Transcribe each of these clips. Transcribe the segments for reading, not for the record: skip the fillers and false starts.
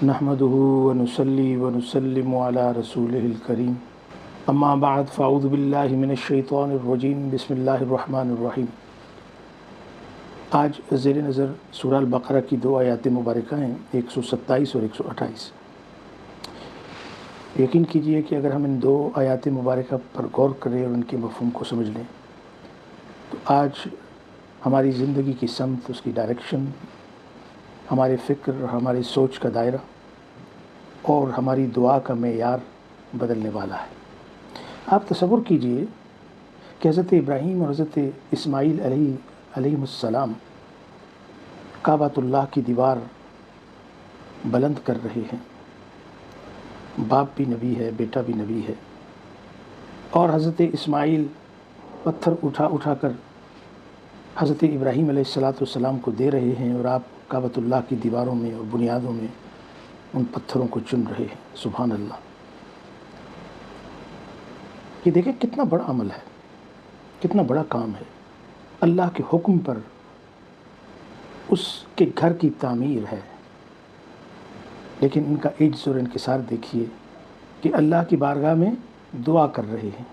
نحمده ونصلي ونسلم على رسوله الكريم اما بعد فاعوذ باللہ من الشیطان الرجیم بسم اللہ الرحمن الرحیم۔ آج زیر نظر سورہ البقرہ کی دو آیات مبارکہ ہیں 127 اور 128۔ یقین کیجئے کہ اگر ہم ان دو آیات مبارکہ پر غور کریں اور ان کے مفہوم کو سمجھ لیں تو آج ہماری زندگی کی سمت، اس کی ڈائریکشن، ہمارے فکر، ہماری سوچ کا دائرہ اور ہماری دعا کا معیار بدلنے والا ہے۔ آپ تصور کیجئے کہ حضرت ابراہیم اور حضرت اسماعیل علیہ السلام کعبۃ اللہ کی دیوار بلند کر رہے ہیں۔ باپ بھی نبی ہے، بیٹا بھی نبی ہے، اور حضرت اسماعیل پتھر اٹھا کر حضرت ابراہیم علیہ السلام کو دے رہے ہیں، اور آپ کعبۃ اللہ کی دیواروں میں اور بنیادوں میں ان پتھروں کو چن رہے ہیں۔ سبحان اللہ! یہ دیکھیں کتنا بڑا عمل ہے، کتنا بڑا کام ہے۔ اللہ کے حکم پر اس کے گھر کی تعمیر ہے، لیکن ان کا عجز اور انکسار دیکھیے کہ اللہ کی بارگاہ میں دعا کر رہے ہیں،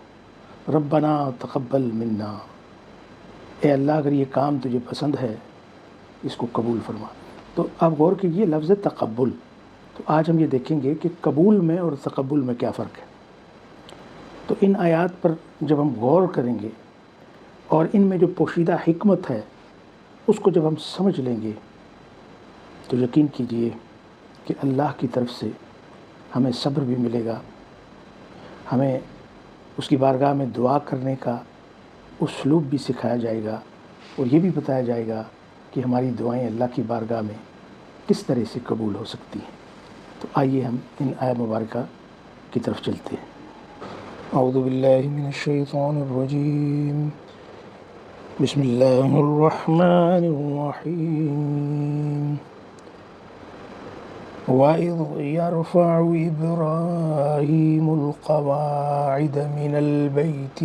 ربنا تقبل منا، اے اللہ اگر یہ کام تجھے پسند ہے اس کو قبول فرما۔ تو آپ غور کیجئے لفظ تقبل، تو آج ہم یہ دیکھیں گے کہ قبول میں اور تقبل میں کیا فرق ہے۔ تو ان آیات پر جب ہم غور کریں گے اور ان میں جو پوشیدہ حکمت ہے اس کو جب ہم سمجھ لیں گے تو یقین کیجئے کہ اللہ کی طرف سے ہمیں صبر بھی ملے گا، ہمیں اس کی بارگاہ میں دعا کرنے کا اسلوب بھی سکھایا جائے گا، اور یہ بھی بتایا جائے گا کہ ہماری دعائیں اللہ کی بارگاہ میں کس طرح سے قبول ہو سکتی ہیں۔ تو آئیے ہم ان آیات مبارکہ کی طرف چلتے ہیں۔ اعوذ باللہ من الشیطان الرجیم، بسم اللہ الرحمن الرحیم۔ وَإِذْ يَرْفَعُ إِبْرَاهِيمُ الْقَوَاعِدَ مِنَ الْبَيْتِ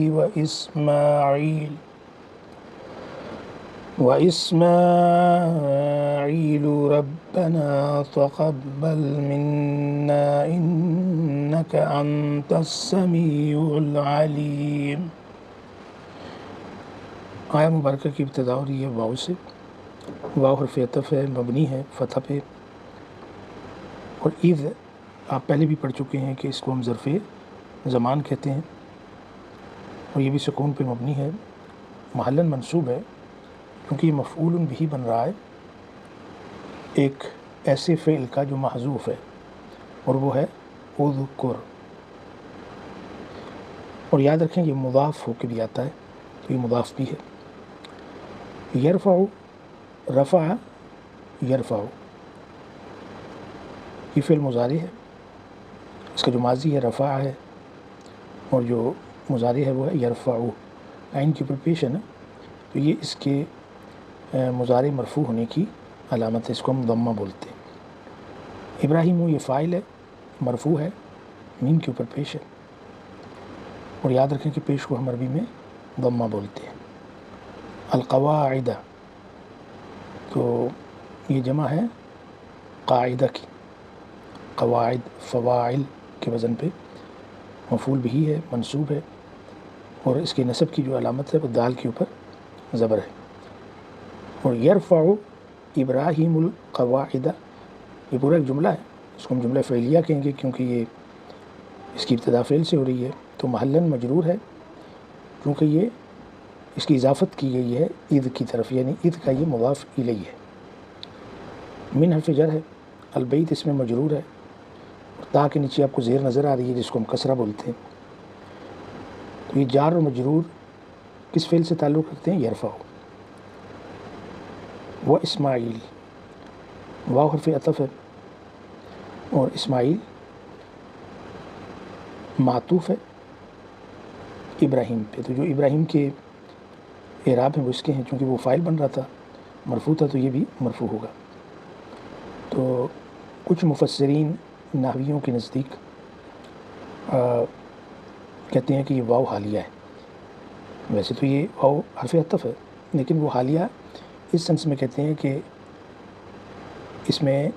وَإِسْمَاعِيلُ رَبَّنَا تَقَبَّلْ مِنَّا إِنَّكَ أَنْتَ السَّمِيعُ الْعَلِيمُ۔ آیہ مبارکہ کی ابتدا ہو رہی ہے واو سے۔ واو حرف عطف ہے، مبنی ہے فتح پہ، اور اذ آپ پہلے بھی پڑھ چکے ہیں کہ اس کو ہم ظرف زمان کہتے ہیں، اور یہ بھی سکون پہ مبنی ہے، محلاً منصوب ہے کیونکہ یہ مفعول بہ بن رہا ہے ایک ایسے فعل کا جو محذوف ہے، اور وہ ہے اذکر۔ اور یاد رکھیں یہ مضاف ہو کے بھی آتا ہے، تو یہ مضاف بھی ہے۔ یرفع، رفع یرفع، یہ فعل مضارع ہے، اس کا جو ماضی ہے رفع ہے، اور جو مضارع ہے وہ ہے یرفع، عین کے اوپر پیش ہے نا، تو یہ اس کے مضارع مرفوع ہونے کی علامت ہے، اس کو ہم ضمہ بولتے ہیں۔ ابراہیم یہ فاعل ہے، مرفوع ہے، میم کے اوپر پیش ہے، اور یاد رکھیں کہ پیش کو ہم عربی میں ضمہ بولتے ہیں۔ القواعد، تو یہ جمع ہے قاعدہ کی، قواعد فواعل کے وزن پہ، مفعول بہ ہے، منصوب ہے، اور اس کی نصب کی جو علامت ہے وہ دال کے اوپر زبر ہے۔ اور یرفع ابراہیم القواعد، یہ پورا ایک جملہ ہے، اس کو ہم جملہ فعلیہ کہیں گے کیونکہ یہ اس کی ابتدا فعل سے ہو رہی ہے، تو محلاً مجرور ہے کیونکہ یہ اس کی اضافت کی گئی ہے اذ کی طرف، یعنی اذ کا یہ مضاف الیہ ہے۔ من حرف جر ہے، البیت اس میں مجرور ہے، اور تا کے نیچے آپ کو زیر نظر آ رہی ہے جس کو ہم کسرہ بولتے ہیں، تو یہ جار و مجرور کس فعل سے تعلق رکھتے ہیں؟ یرفع۔ و اسماعیل، واو حرف عطف ہے، اور اسماعیل معطوف ہے ابراہیم پہ، تو جو ابراہیم کے اعراب ہیں وہ اس کے ہیں، چونکہ وہ فاعل بن رہا تھا، مرفوع تھا، تو یہ بھی مرفوع ہوگا۔ تو کچھ مفسرین نحویوں کے نزدیک کہتے ہیں کہ یہ واو حالیہ ہے، ویسے تو یہ واو حرف عطف ہے، لیکن وہ حالیہ اس سنس میں کہتے ہیں کہ اس میں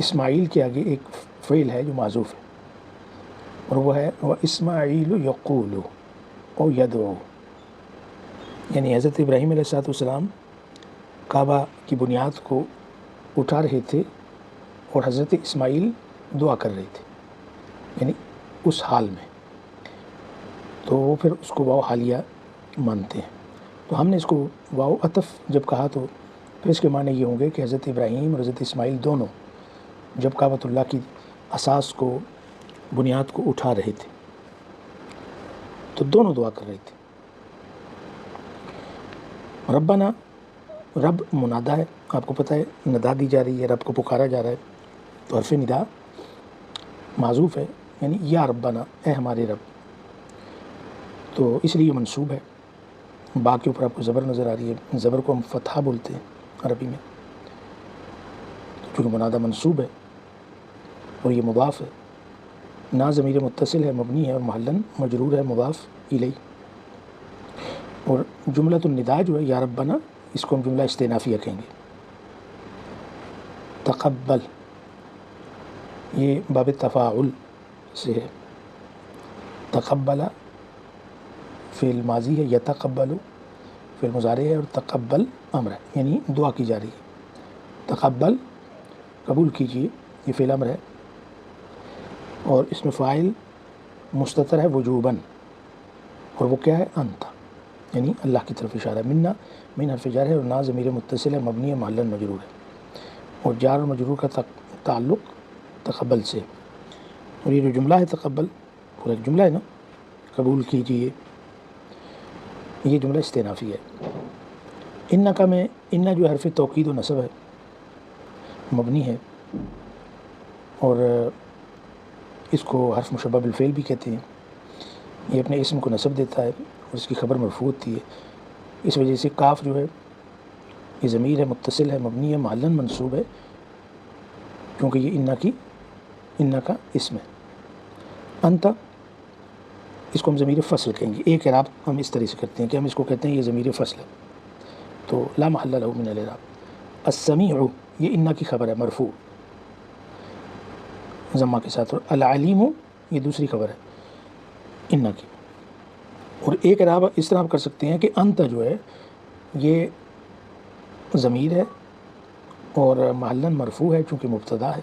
اسماعیل کے آگے ایک فعل ہے جو معذوف ہے، اور وہ ہے وَإِسْمَاعِيلُ يَقُولُ او يَدْعُو، یعنی حضرت ابراہیم علیہ السلام کعبہ کی بنیاد کو اٹھا رہے تھے اور حضرت اسماعیل دعا کر رہے تھے، یعنی اس حال میں، تو وہ پھر اس کو واو حالیہ مانتے ہیں۔ تو ہم نے اس کو واو عطف جب کہا تو پھر اس کے معنی یہ ہوں گے کہ حضرت ابراہیم اور حضرت اسماعیل دونوں جب کعبۃ اللہ کی اساس کو، بنیاد کو اٹھا رہے تھے تو دونوں دعا کر رہے تھے۔ ربنا، رب منادا ہے، آپ کو پتہ ہے ندا دی جا رہی ہے، رب کو پکارا جا رہا ہے، تو حرف ندا معذوف ہے، یعنی یا ربنا، اے ہمارے رب، تو اس لیے یہ منصوب ہے۔ با کے اوپر آپ کو زبر نظر آ رہی ہے، زبر کو ہم فتحہ بولتے ہیں عربی میں، چونکہ منادا منصوب ہے اور یہ مضاف ہے، نا ضمیر متصل ہے، مبنی ہے، اور محلاً مجرور ہے مضاف الیہ۔ اور جملۃ النداء جو ہے یا ربنا، اس کو ہم جملہ استئنافیہ کہیں گے۔ تقبل، یہ باب تفاعل سے ہے، تقبل فعل ماضی ہے، یتقبل فعل مضارع ہے، اور تقبل امر ہے، یعنی دعا کی جا رہی ہے۔ تقبل، قبول کیجیے، یہ فعل امر ہے، اور اس میں فاعل مستتر ہے وجوباً، اور وہ کیا ہے؟ انت، یعنی اللہ کی طرف اشارہ ہے۔ منا، من حرف جر ہے، اور نا ضمیر متصل ہے، مبنی ہے، محلاً مجرور ہے، اور جار اور مجرور کا تعلق تقبل سے، اور یہ جو جملہ ہے تقبل، پورا ایک جملہ ہے نا، قبول کیجیے، یہ جملہ استئنافی ہے۔ ان کا میں، ان جو حرف توکید و نصب ہے، مبنی ہے، اور اس کو حرف مشبہ بالفعل بھی کہتے ہیں، یہ اپنے اسم کو نصب دیتا ہے اور اس کی خبر مرفوع ہوتی ہے، اس وجہ سے کاف جو ہے یہ ضمیر ہے، متصل ہے، مبنی ہے، محلاً منصوب ہے، کیونکہ یہ ان کا اسم ہے۔ انت، اس کو ہم ضمیر فصل کہیں گے، ایک اعراب ہم اس طرح سے کرتے ہیں کہ ہم اس کو کہتے ہیں یہ ضمیر فصل ہے، تو لا محل لہ من الاعراب۔ السمیع، یہ ان کی خبر ہے، مرفوع ضمہ کے ساتھ، اور العلیم، یہ دوسری خبر ہے ان کی۔ اور ایک اعراب اس طرح آپ کر سکتے ہیں کہ انت جو ہے یہ ضمیر ہے اور محلاً مرفوع ہے چونکہ مبتدا ہے،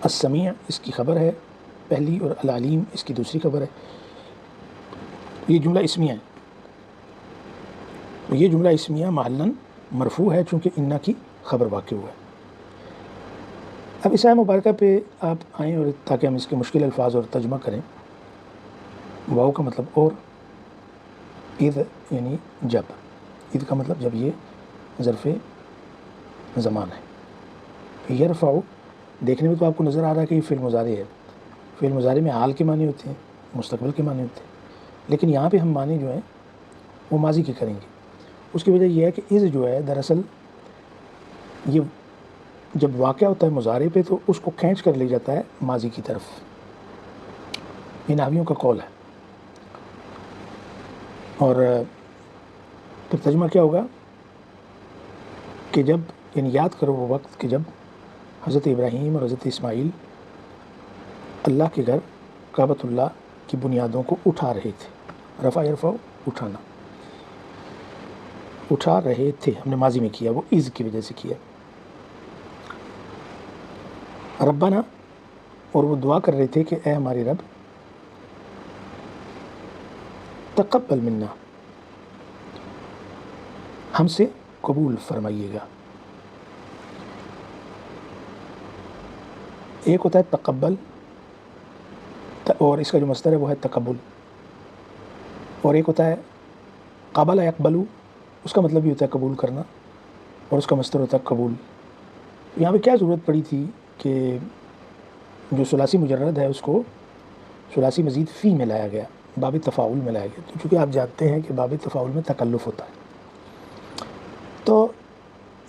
السمیع اس کی خبر ہے پہلی، اور العلیم اس کی دوسری خبر ہے، یہ جملہ اسمیہ ہے، یہ جملہ اسمیہ محلاً مرفوع ہے چونکہ ان کی خبر واقع ہوا ہے۔ اب اس آیہ مبارکہ پہ آپ آئیں، اور تاکہ ہم اس کے مشکل الفاظ اور ترجمہ کریں۔ واو کا مطلب اور، اذ یعنی جب، اذ کا مطلب جب، یہ ظرف زمان ہے۔ یرفع، دیکھنے میں تو آپ کو نظر آ رہا ہے کہ یہ فعل مضارع ہے، فعل مضارع میں حال کے معنی ہوتے ہیں، مستقبل کے معنی ہوتے ہیں، لیکن یہاں پہ ہم معنی جو ہیں وہ ماضی کے کریں گے۔ اس کی وجہ یہ ہے کہ اذ جو ہے دراصل یہ جب واقع ہوتا ہے مضارع پہ تو اس کو کھینچ کر لے جاتا ہے ماضی کی طرف، یہ نحویوں کا قول ہے۔ اور پھر ترجمہ کیا ہوگا کہ جب، یعنی یاد کرو وہ وقت کہ جب حضرت ابراہیم اور حضرت اسماعیل اللہ کے گھر کعبۃ اللہ کی بنیادوں کو اٹھا رہے تھے۔ رفع یرفع، اٹھانا، اٹھا رہے تھے، ہم نے ماضی میں کیا، وہ اذ کی وجہ سے کیا۔ ربنا، اور وہ دعا کر رہے تھے کہ اے ہمارے رب، تقبل منا، ہم سے قبول فرمائیے گا۔ ایک ہوتا ہے تقبل، اور اس کا جو مصدر ہے وہ ہے تقبل، اور ایک ہوتا ہے قبل یقبل، اس کا مطلب بھی ہوتا ہے قبول کرنا، اور اس کا مصدر ہوتا ہے قبول۔ یہاں پہ کیا ضرورت پڑی تھی کہ جو ثلاثی مجرد ہے اس کو ثلاثی مزید فی میں لایا گیا، باب تفاعل میں لایا گیا، تو چونکہ آپ جانتے ہیں کہ باب تفاعل میں تکلف ہوتا ہے، تو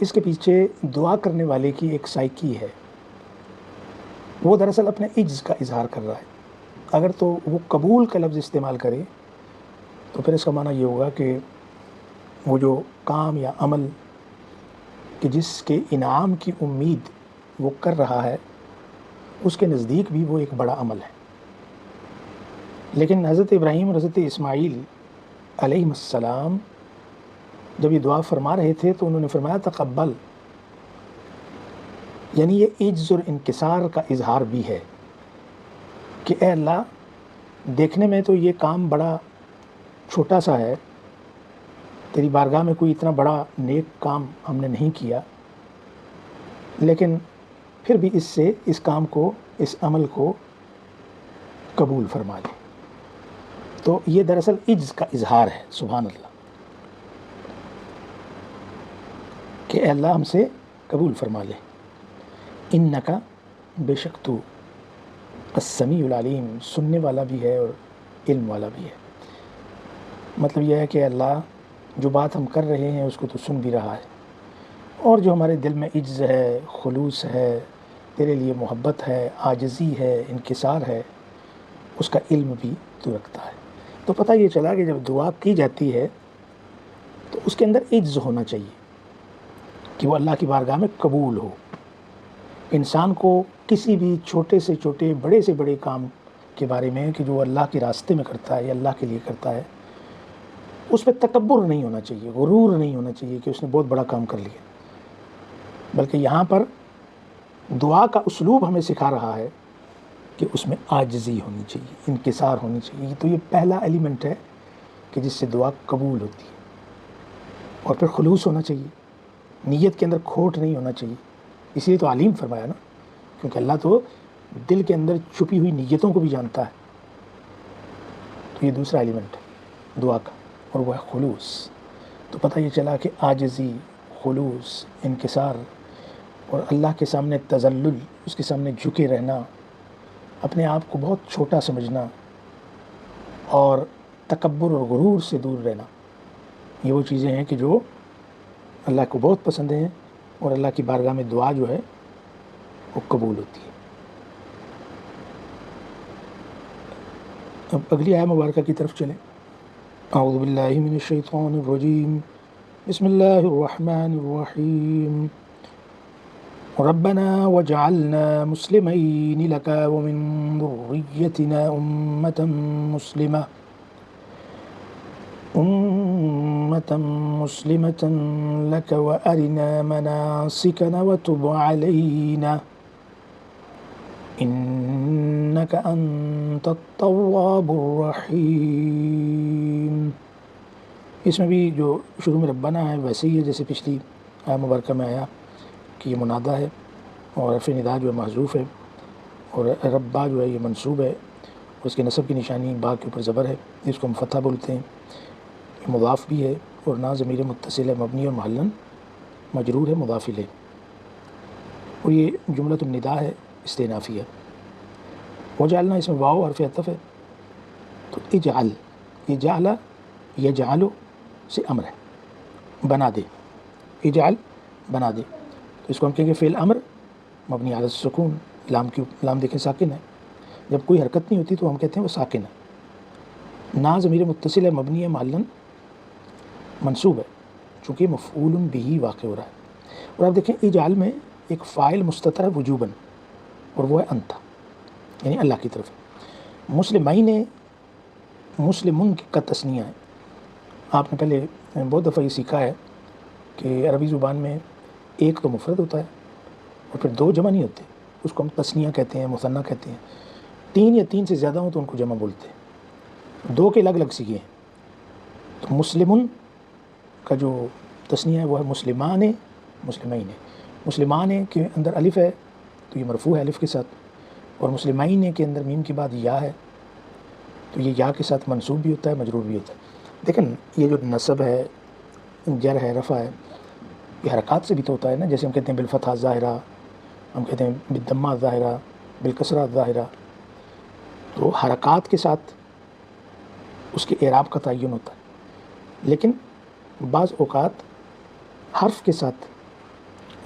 اس کے پیچھے دعا کرنے والے کی ایک سائیکی ہے، وہ دراصل اپنے عجز کا اظہار کر رہا ہے۔ اگر تو وہ قبول کا لفظ استعمال کرے تو پھر اس کا معنی یہ ہوگا کہ وہ جو کام یا عمل کہ جس کے انعام کی امید وہ کر رہا ہے اس کے نزدیک بھی وہ ایک بڑا عمل ہے. لیکن حضرت ابراہیم اور حضرت اسماعیل علیہ السلام جب یہ دعا فرما رہے تھے تو انہوں نے فرمایا تقبل، یعنی یہ عجز اور انکسار کا اظہار بھی ہے کہ اے اللہ، دیکھنے میں تو یہ کام بڑا چھوٹا سا ہے، تیری بارگاہ میں کوئی اتنا بڑا نیک کام ہم نے نہیں کیا، لیکن پھر بھی اس کام کو، اس عمل کو قبول فرما لے. تو یہ دراصل عجز کا اظہار ہے. سبحان اللہ، کہ اے اللہ ہم سے قبول فرما لے. انکا، بے شک تو، السمیع العلیم، سننے والا بھی ہے اور علم والا بھی ہے. مطلب یہ ہے کہ اللہ جو بات ہم کر رہے ہیں اس کو تو سن بھی رہا ہے، اور جو ہمارے دل میں عجز ہے، خلوص ہے، تیرے لیے محبت ہے، عاجزی ہے، انکسار ہے، اس کا علم بھی تو رکھتا ہے. تو پتہ یہ چلا کہ جب دعا کی جاتی ہے تو اس کے اندر عجز ہونا چاہیے کہ وہ اللہ کی بارگاہ میں قبول ہو. انسان کو کسی بھی چھوٹے سے چھوٹے، بڑے سے بڑے کام کے بارے میں کہ جو اللہ کے راستے میں کرتا ہے یا اللہ کے لیے کرتا ہے، اس پہ تکبر نہیں ہونا چاہیے، غرور نہیں ہونا چاہیے کہ اس نے بہت بڑا کام کر لیا. بلکہ یہاں پر دعا کا اسلوب ہمیں سکھا رہا ہے کہ اس میں عاجزی ہونی چاہیے، انکسار ہونی چاہیے. تو یہ پہلا ایلیمنٹ ہے کہ جس سے دعا قبول ہوتی ہے. اور پھر خلوص ہونا چاہیے، نیت کے اندر کھوٹ نہیں ہونا چاہیے. اس لیے تو علیم فرمایا نا، کیونکہ اللہ تو دل کے اندر چھپی ہوئی نیتوں کو بھی جانتا ہے. تو یہ دوسرا ایلیمنٹ ہے دعا کا، اور وہ ہے خلوص. تو پتہ یہ چلا کہ عاجزی، خلوص، انکسار، اور اللہ کے سامنے تذلل، اس کے سامنے جھکے رہنا، اپنے آپ کو بہت چھوٹا سمجھنا، اور تکبر اور غرور سے دور رہنا، یہ وہ چیزیں ہیں کہ جو اللہ کو بہت پسند ہیں، اور اللہ کی بارگاہ میں دعا جو ہے وہ قبول ہوتی ہے. اب اگلی آیہ مبارکہ کی طرف چلیں. اعوذ باللہ من الشیطان الرجیم، بسم اللہ الرحمن الرحیم. ربنا وجعلنا مسلمین لک ومن ذریتنا مسلمة لك وأرنا مناسكنا وتب علينا إنك أنت التواب الرحیم. اس میں بھی جو شروع میں ربنا ہے ویسے ہی ہے جیسے پچھلی آیہ مبارکہ میں آیا کہ یہ منادہ ہے، اور حرف ندا جو ہے محذوف ہے، اور ربا جو ہے یہ منصوب ہے، اور اس کے نصب کی نشانی با کے اوپر زبر ہے، جس کو ہم فتح بولتے ہیں. یہ مضاف بھی ہے، اور نہ ضمیر متصل ہے، مبنی اور محلاً مجرور ہے، مضاف الیہ. اور یہ جملۃ النداء ہے، استئنافی ہے. وجعلنا اس میں واو حرف عطف ہے. تو اجعل، یہ جعل یجعل سے امر ہے، بنا دے. اجعل، بنا دے. تو اس کو ہم کہیں گے فعل امر مبنی علی السکون. لام دیکھیں ساکن ہے، جب کوئی حرکت نہیں ہوتی تو ہم کہتے ہیں وہ ساکن ہے. نا ضمیر متصل ہے، مبنی ہے، محلاً منصوب ہے، چونکہ مفعول بہ واقع ہو رہا ہے. اور آپ دیکھیں اجعل میں ایک فاعل مستتر ہے وجوباً، اور وہ ہے انت، یعنی اللہ کی طرف. مسلمین، مسلمن کا تثنیہ ہے. آپ نے پہلے بہت دفعہ یہ سیکھا ہے کہ عربی زبان میں ایک تو مفرد ہوتا ہے اور پھر دو جمع نہیں ہوتے، اس کو ہم تثنیہ کہتے ہیں، مثنیٰ کہتے ہیں. تین یا تین سے زیادہ ہوں تو ان کو جمع بولتے ہیں. دو کے الگ الگ سیکھے ہیں. تو مسلمن کا جو تثنیہ ہے وہ ہے مسلمان، مسلمین. مسلمان کے اندر الف ہے تو یہ مرفوع ہے الف کے ساتھ، اور مسلمین کے اندر میم کے بعد یا ہے تو یہ یا کے ساتھ منصوب بھی ہوتا ہے، مجرور بھی ہوتا ہے. لیکن یہ جو نصب ہے، جر ہے، رفع ہے، یہ حرکات سے بھی تو ہوتا ہے نا. جیسے ہم کہتے ہیں بالفتحہ ظاہرہ، ہم کہتے ہیں بالضمہ ظاہرہ، بالکسرہ ظاہرہ. تو حرکات کے ساتھ اس کے اعراب کا تعین ہوتا ہے. لیکن بعض اوقات حرف کے ساتھ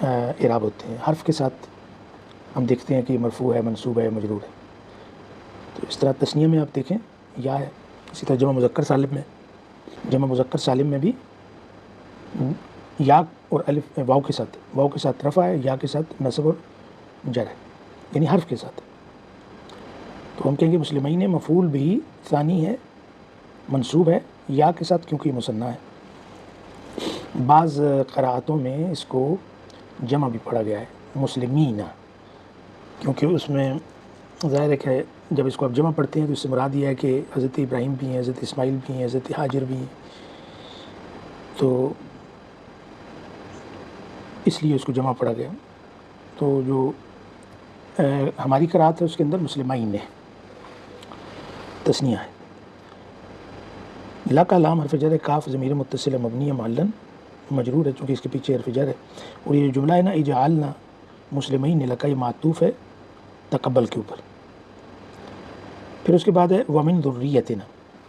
اعراب ہوتے ہیں، حرف کے ساتھ ہم دیکھتے ہیں کہ یہ مرفوع ہے، منصوب ہے، مجرور ہے. تو اس طرح تثنیہ میں آپ دیکھیں یا ہے. اسی طرح جمع مذکر سالم میں بھی یا اور الف واو کے ساتھ رفع ہے، یا کے ساتھ نصب اور جر ہے، یعنی حرف کے ساتھ. تو ہم کہیں گے مسلمین مفعول بھی ثانی ہے، منصوب ہے یا کے ساتھ کیونکہ یہ مثنیٰ ہے. بعض قراءتوں میں اس کو جمع بھی پڑھا گیا ہے مسلمین، کیونکہ اس میں ظاہر ہے کہ جب اس کو آپ جمع پڑھتے ہیں تو اس سے مراد یہ ہے کہ حضرت ابراہیم بھی ہیں، حضرت اسماعیل بھی ہیں، حضرت ہاجر بھی ہیں، تو اس لیے اس کو جمع پڑھا گیا. تو جو ہماری قرأت ہے اس کے اندر مسلمین ہے، تثنیہ ہے. لا کا لام حرف جر ہے، کاف ضمیر متصل مبنی معلن مجرور ہے چونکہ اس کے پیچھے حرف جر ہے. اور یہ جملہ ہے نا اجعلنا مسلمین لک، یہ معطوف ہے تقبل کے اوپر. پھر اس کے بعد ہے ومن ذریتنا،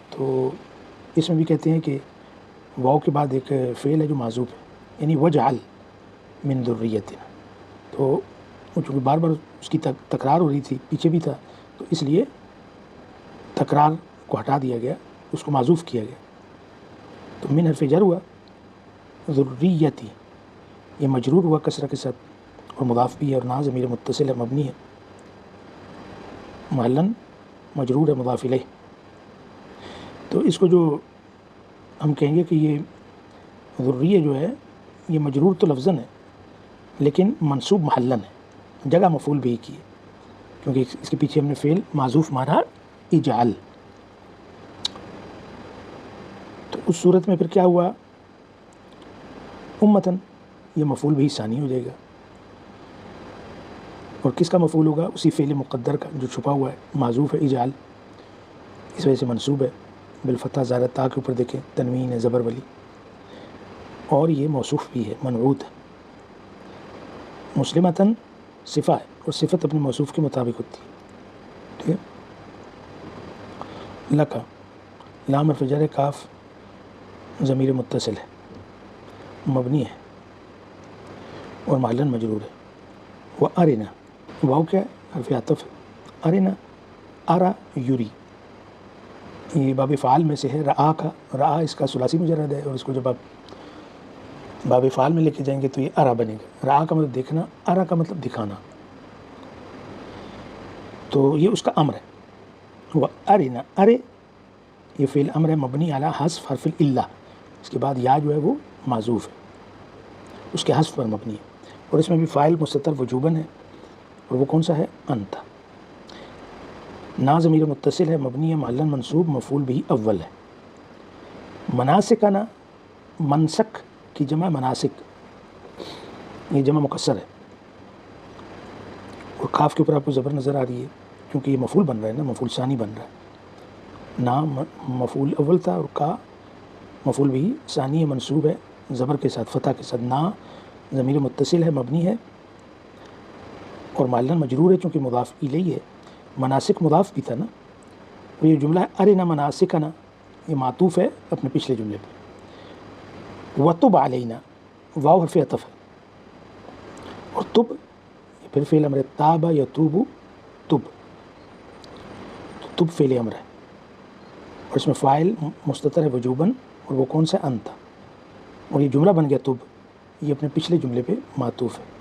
تو اس میں بھی کہتے ہیں کہ واو کے بعد ایک فعل ہے جو معذوف ہے، یعنی وجعل من ذریتنا. تو چونکہ بار بار اس کی تکرار ہو رہی تھی، پیچھے بھی تھا، تو اس لیے تکرار کو ہٹا دیا گیا، اس کو معذوف کیا گیا. تو من حرف جر ہوا، ذریتی یہ مجرور ہوا کسرہ کے ساتھ اور مضاف بھی ہے، اور نا ضمیر متصل ہے مبنی ہے محلاً مجرور ہے مضاف الیہ. تو اس کو جو ہم کہیں گے کہ یہ ذریہ جو ہے یہ مجرور تو لفظاً ہے لیکن منصوب محلاً ہے، جگہ مفعول بھی کی ہے، کیونکہ اس کے پیچھے ہم نے فعل معذوف مارا اجعل. تو اس صورت میں پھر کیا ہوا، امتن یہ مفعول بھی ثانی ہو جائے گا. اور کس کا مفعول ہوگا، اسی فعل مقدر کا جو چھپا ہوا ہے، معذوف ہے اجعل، اس وجہ سے منصوب ہے بالفتح ظاہر تا کے اوپر دیکھیں تنوین ہے زبر ولی، اور یہ موصوف بھی ہے منعوت ہے. مسلمتن صفہ ہے اور صفت اپنے موصوف کے مطابق ہوتی ہے. ٹھیک ہے. لکا لام حرف جر ہے، کاف ضمیر متصل ہے مبنی ہے اور محلاً مجرور ہے. وہ ارنا، واو کیا ہے، حرف عطف ہے. ارنا ارا یوری، یہ باب فعال میں سے ہے. رآ کا، رآ اس کا ثلاثی مجرد ہے، اور اس کو جب آپ باب فعال میں لے کے جائیں گے تو یہ ارا بنے گا. رآ کا مطلب دیکھنا، ارا کا مطلب دکھانا، تو یہ اس کا امر ہے. وہ ارنا، ارے یہ فعل امر ہے مبنی علی حذف حرف العلہ، اس کے بعد یا جو ہے وہ معذوف ہے، اس کے حذف پر مبنی ہے. اور اس میں بھی فاعل مستتر وجوباً ہے، اور وہ کون سا ہے، انت. نا ضمیر متصل ہے مبنی ہے محلاً منصوب مفعول بھی اول ہے. مناسکنا، منسک کی جمع مناسک، یہ جمع مکسر ہے، اور کاف کے اوپر آپ کو زبر نظر آ رہی ہے کیونکہ یہ مفعول بن رہا ہے نا، مفعول ثانی بن رہا ہے. نا مفعول اول تھا اور کا مفعول بھی ثانی ہے، منصوب ہے زبر کے ساتھ فتح کے ساتھ. نا ضمیر متصل ہے مبنی ہے اور محلاً مجرور ہے چونکہ مضاف الیہ ہے. مناسک مضاف بھی تھا نا. اور یہ جملہ ہے ارنا مناسکنا، یہ معطوف ہے اپنے پچھلے جملے پہ. وتب علینا، واو حرف عطف ہے، اور تب یہ پھر فعل امر ہے. تاب یتوب تب، تب فعل امر ہے، اور اس میں فاعل مستتر ہے وجوباً، اور وہ کون سا، انت. اور یہ جملہ بن گیا تب، یہ اپنے پچھلے جملے پہ معطوف ہے.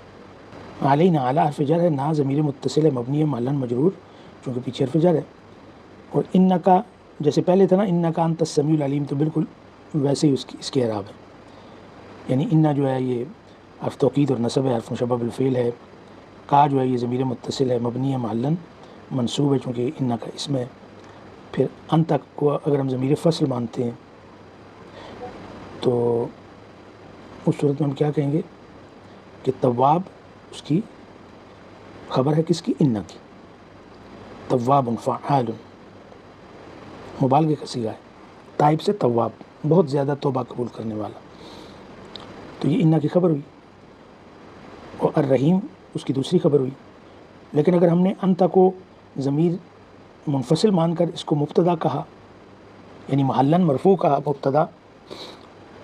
علینا، اعلیٰ حرف جر ہے، نا ضمیر متصل ہے مبنی ہے محلاً مجرور چونکہ پیچھے حرف جر ہے. اور انکا جیسے پہلے تھا نا، انکا انت السمیع العلیم، تو بالکل ویسے ہی اس کے اعراب ہے. یعنی انا جو ہے یہ حرف توکید اور نصب ہے، حرف مشبہ بالفعل ہے. کا جو ہے یہ ضمیر متصل ہے مبنی ہے محلاً منصوب ہے چونکہ انکا اسم ہے. پھر انت کو اگر ہم ضمیر فصل مانتے ہیں تو اس صورت میں ہم کیا کہیں گے کہ تواب اس کی خبر ہے کس کی، انہ کی. تواب فعال، مبالغے کا صیغہ ہے، تائب سے تواب، بہت زیادہ توبہ قبول کرنے والا. تو یہ انہ کی خبر ہوئی، اور الرحیم اس کی دوسری خبر ہوئی. لیکن اگر ہم نے انت کو ضمیر منفصل مان کر اس کو مبتدا کہا، یعنی محلاً مرفوع کہا مبتدا،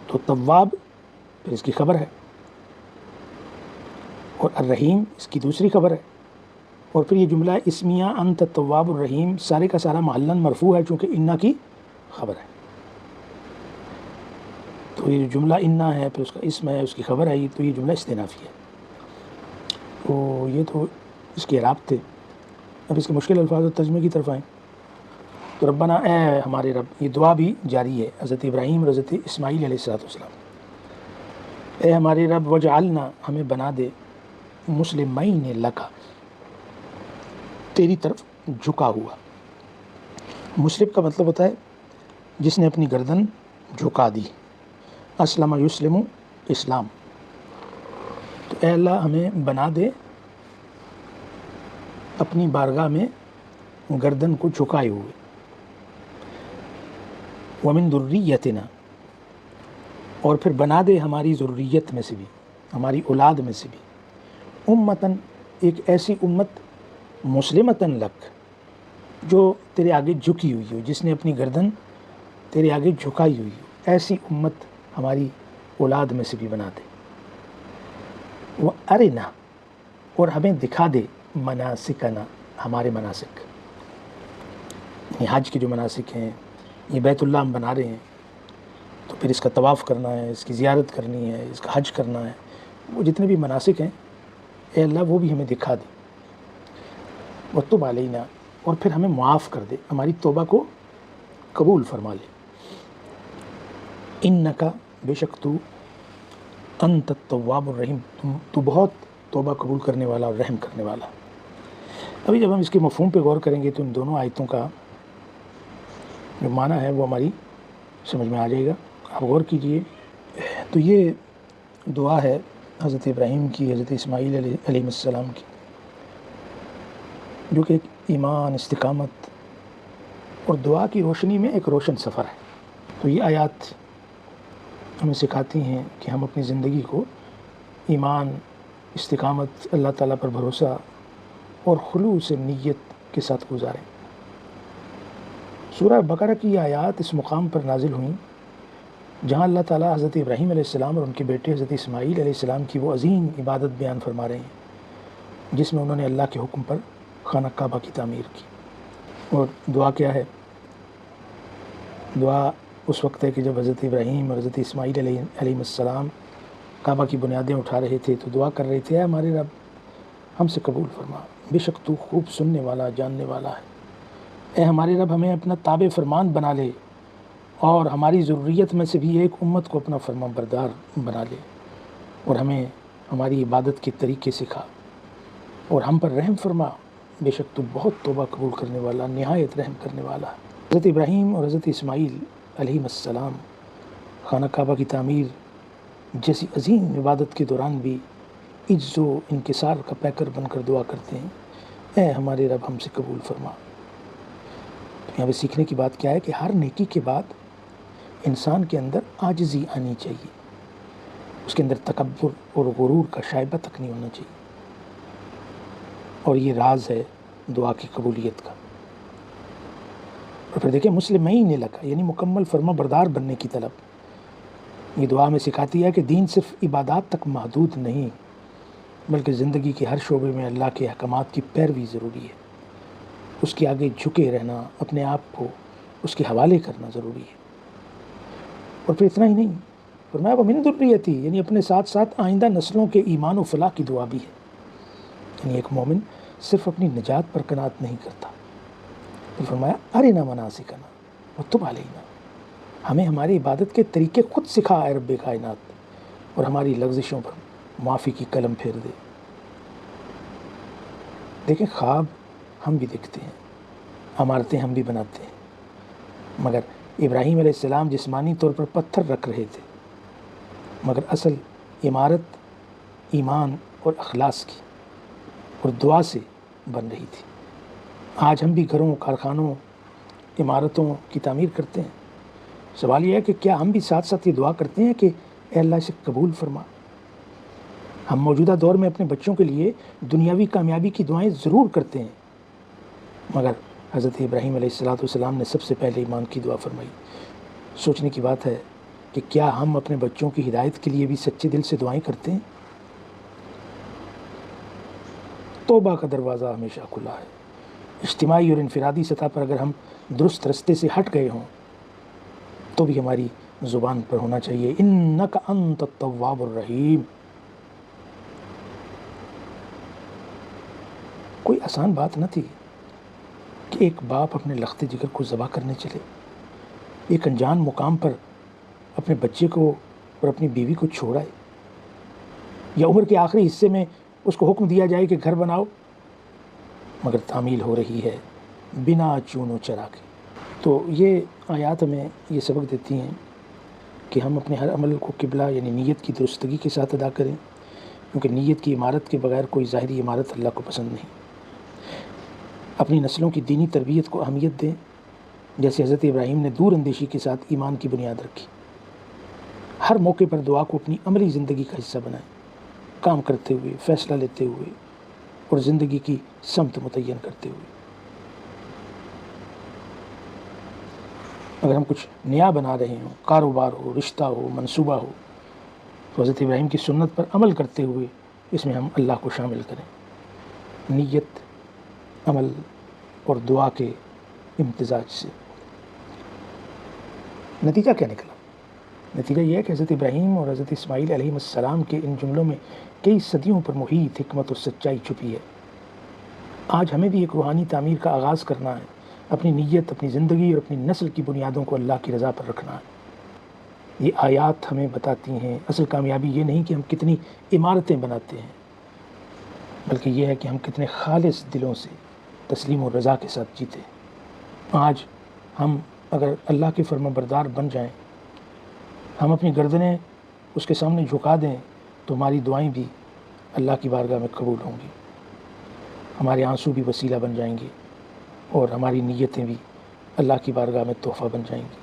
تو تواب پھر اس کی خبر ہے، اور الرحیم اس کی دوسری خبر ہے. اور پھر یہ جملہ اسمیہ انت التواب الرحیم سارے کا سارا محلاً مرفوع ہے چونکہ انہ کی خبر ہے. تو یہ جملہ انہ ہے، پھر اس کا اسم ہے، اس کی خبر ہے، تو یہ جملہ استئنافی ہے. تو یہ تو اس کے اعراب تھے. اب اس کے مشکل الفاظ اور ترجمے کی طرف آئیں تو ربنا، اے ہمارے رب، یہ دعا بھی جاری ہے حضرت ابراہیم اور حضرت اسماعیل علیہ السلام. اے ہمارے رب وجعلنا، ہمیں بنا دے، مسلمین لک، تیری طرف جھکا ہوا. مسلم کا مطلب ہوتا ہے جس نے اپنی گردن جھکا دی. اسلم یسلم، اسلام. تو اے اللہ ہمیں بنا دے اپنی بارگاہ میں گردن کو جھکائے ہوئے. ومن ذریتنا، اور پھر بنا دے ہماری ذریت میں سے بھی، ہماری اولاد میں سے بھی، امتن، ایک ایسی امت، مسلمتن لک، جو تیرے آگے جھکی ہوئی ہو، جس نے اپنی گردن تیرے آگے جھکائی ہوئی ہو. ایسی امت ہماری اولاد میں سے بھی بنا دے. وہ ارنا، اور ہمیں دکھا دے، مناسکنا، ہمارے مناسک. یہ حج کے جو مناسک ہیں، یہ بیت اللہ ہم بنا رہے ہیں تو پھر اس کا طواف کرنا ہے، اس کی زیارت کرنی ہے، اس کا حج کرنا ہے، وہ جتنے بھی مناسک ہیں اے اللہ وہ بھی ہمیں دکھا دے. وتب علینا، اور پھر ہمیں معاف کر دے، ہماری توبہ کو قبول فرما لے. انکا، بے شک تو، انت التواب الرحیم، تو بہت توبہ قبول کرنے والا اور رحم کرنے والا. ابھی جب ہم اس کے مفہوم پہ غور کریں گے تو ان دونوں آیتوں کا جو معنی ہے وہ ہماری سمجھ میں آ جائے گا. آپ غور کیجئے تو یہ دعا ہے حضرت ابراہیم کی، حضرت اسماعیل علیہ السلام کی، جو کہ ایک ایمان، استقامت اور دعا کی روشنی میں ایک روشن سفر ہے. تو یہ آیات ہمیں سکھاتی ہیں کہ ہم اپنی زندگی کو ایمان، استقامت، اللہ تعالیٰ پر بھروسہ اور خلوص نیت کے ساتھ گزاریں. سورہ بقرہ کی یہ آیات اس مقام پر نازل ہوئیں جہاں اللہ تعالیٰ حضرت ابراہیم علیہ السلام اور ان کے بیٹے حضرت اسماعیل علیہ السلام کی وہ عظیم عبادت بیان فرما رہے ہیں جس میں انہوں نے اللہ کے حکم پر خانہ کعبہ کی تعمیر کی. اور دعا کیا ہے؟ دعا اس وقت ہے کہ جب حضرت ابراہیم اور حضرت اسماعیل علیہ السلام کعبہ کی بنیادیں اٹھا رہے تھے تو دعا کر رہے تھے، اے ہمارے رب ہم سے قبول فرما، بے شک تو خوب سننے والا، جاننے والا ہے. اے ہمارے رب ہمیں اپنا تابع فرمان بنا لے اور ہماری ضروریت میں سے بھی ایک امت کو اپنا فرما بردار بنا لے، اور ہمیں ہماری عبادت کے طریقے سکھا اور ہم پر رحم فرما، بے شک تو بہت توبہ قبول کرنے والا، نہایت رحم کرنے والا. حضرت ابراہیم اور حضرت اسماعیل علیہ السلام خانہ کعبہ کی تعمیر جیسی عظیم عبادت کے دوران بھی عجز و انکسار کا پیکر بن کر دعا کرتے ہیں، اے ہمارے رب ہم سے قبول فرما. تو یہاں پہ سیکھنے کی بات کیا ہے کہ ہر نیکی کے بعد انسان کے اندر عاجزی آنی چاہیے، اس کے اندر تکبر اور غرور کا شائبہ تک نہیں ہونا چاہیے. اور یہ راز ہے دعا کی قبولیت کا. اور پھر دیکھیں مسلمین لک، یعنی مکمل فرما بردار بننے کی طلب. یہ دعا میں سکھاتی ہے کہ دین صرف عبادات تک محدود نہیں بلکہ زندگی کے ہر شعبے میں اللہ کے احکامات کی پیروی ضروری ہے. اس کے آگے جھکے رہنا، اپنے آپ کو اس کے حوالے کرنا ضروری ہے. اور پھر اتنا ہی نہیں، فرمایا ومن ذریتی، یعنی اپنے ساتھ ساتھ آئندہ نسلوں کے ایمان و فلاح کی دعا بھی ہے. یعنی ایک مومن صرف اپنی نجات پر قناعت نہیں کرتا. پھر فرمایا ارنا مناسکنا وتب علینا، ہمیں ہماری عبادت کے طریقے خود سکھا اے رب کائنات، اور ہماری لغزشوں پر معافی کی قلم پھیر دے. دیکھیں خواب ہم بھی دیکھتے ہیں، عمارتیں ہم بھی بناتے ہیں، مگر ابراہیم علیہ السلام جسمانی طور پر پتھر رکھ رہے تھے، مگر اصل عمارت ایمان اور اخلاص کی اور دعا سے بن رہی تھی. آج ہم بھی گھروں، کارخانوں، عمارتوں کی تعمیر کرتے ہیں. سوال یہ ہے کہ کیا ہم بھی ساتھ ساتھ یہ دعا کرتے ہیں کہ اے اللہ اسے قبول فرما. ہم موجودہ دور میں اپنے بچوں کے لیے دنیاوی کامیابی کی دعائیں ضرور کرتے ہیں، مگر حضرت ابراہیم علیہ السلام نے سب سے پہلے ایمان کی دعا فرمائی. سوچنے کی بات ہے کہ کیا ہم اپنے بچوں کی ہدایت کے لیے بھی سچے دل سے دعائیں کرتے ہیں؟ توبہ کا دروازہ ہمیشہ کھلا ہے. اجتماعی اور انفرادی سطح پر اگر ہم درست رستے سے ہٹ گئے ہوں تو بھی ہماری زبان پر ہونا چاہیے انک انت التواب الرحیم. کوئی آسان بات نہ تھی کہ ایک باپ اپنے لخت جگر کو ذبح کرنے چلے، ایک انجان مقام پر اپنے بچے کو اور اپنی بیوی کو چھوڑائے، یا عمر کے آخری حصے میں اس کو حکم دیا جائے کہ گھر بناؤ، مگر تعمیل ہو رہی ہے بنا چون و چرا کے۔ تو یہ آیات ہمیں یہ سبق دیتی ہیں کہ ہم اپنے ہر عمل کو قبلہ یعنی نیت کی درستگی کے ساتھ ادا کریں، کیونکہ نیت کی عمارت کے بغیر کوئی ظاہری عمارت اللہ کو پسند نہیں۔ اپنی نسلوں کی دینی تربیت کو اہمیت دیں، جیسے حضرت ابراہیم نے دور اندیشی کے ساتھ ایمان کی بنیاد رکھی۔ ہر موقع پر دعا کو اپنی عملی زندگی کا حصہ بنائیں، کام کرتے ہوئے، فیصلہ لیتے ہوئے اور زندگی کی سمت متعین کرتے ہوئے۔ اگر ہم کچھ نیا بنا رہے ہوں، کاروبار ہو، رشتہ ہو، منصوبہ ہو، تو حضرت ابراہیم کی سنت پر عمل کرتے ہوئے اس میں ہم اللہ کو شامل کریں، نیت، عمل اور دعا کے امتزاج سے۔ نتیجہ کیا نکلا؟ نتیجہ یہ ہے کہ حضرت ابراہیم اور حضرت اسماعیل علیہ السلام کے ان جملوں میں کئی صدیوں پر محیط حکمت اور سچائی چھپی ہے۔ آج ہمیں بھی ایک روحانی تعمیر کا آغاز کرنا ہے، اپنی نیت، اپنی زندگی اور اپنی نسل کی بنیادوں کو اللہ کی رضا پر رکھنا ہے۔ یہ آیات ہمیں بتاتی ہیں اصل کامیابی یہ نہیں کہ ہم کتنی عمارتیں بناتے ہیں، بلکہ یہ ہے کہ ہم کتنے خالص دلوں سے تسلیم و رضا کے ساتھ جیتے ہیں۔ آج ہم اگر اللہ کے فرما بردار بن جائیں، ہم اپنی گردنیں اس کے سامنے جھکا دیں، تو ہماری دعائیں بھی اللہ کی بارگاہ میں قبول ہوں گی، ہمارے آنسو بھی وسیلہ بن جائیں گے اور ہماری نیتیں بھی اللہ کی بارگاہ میں تحفہ بن جائیں گی۔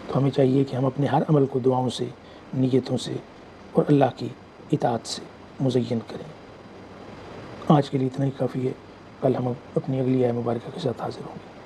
تو ہمیں چاہیے کہ ہم اپنے ہر عمل کو دعاؤں سے، نیتوں سے اور اللہ کی اطاعت سے مزین کریں۔ آج کے لیے اتنا ہی کافی ہے، کل ہم اپنی اگلی آیت مبارکہ کے ساتھ حاضر ہوں گے۔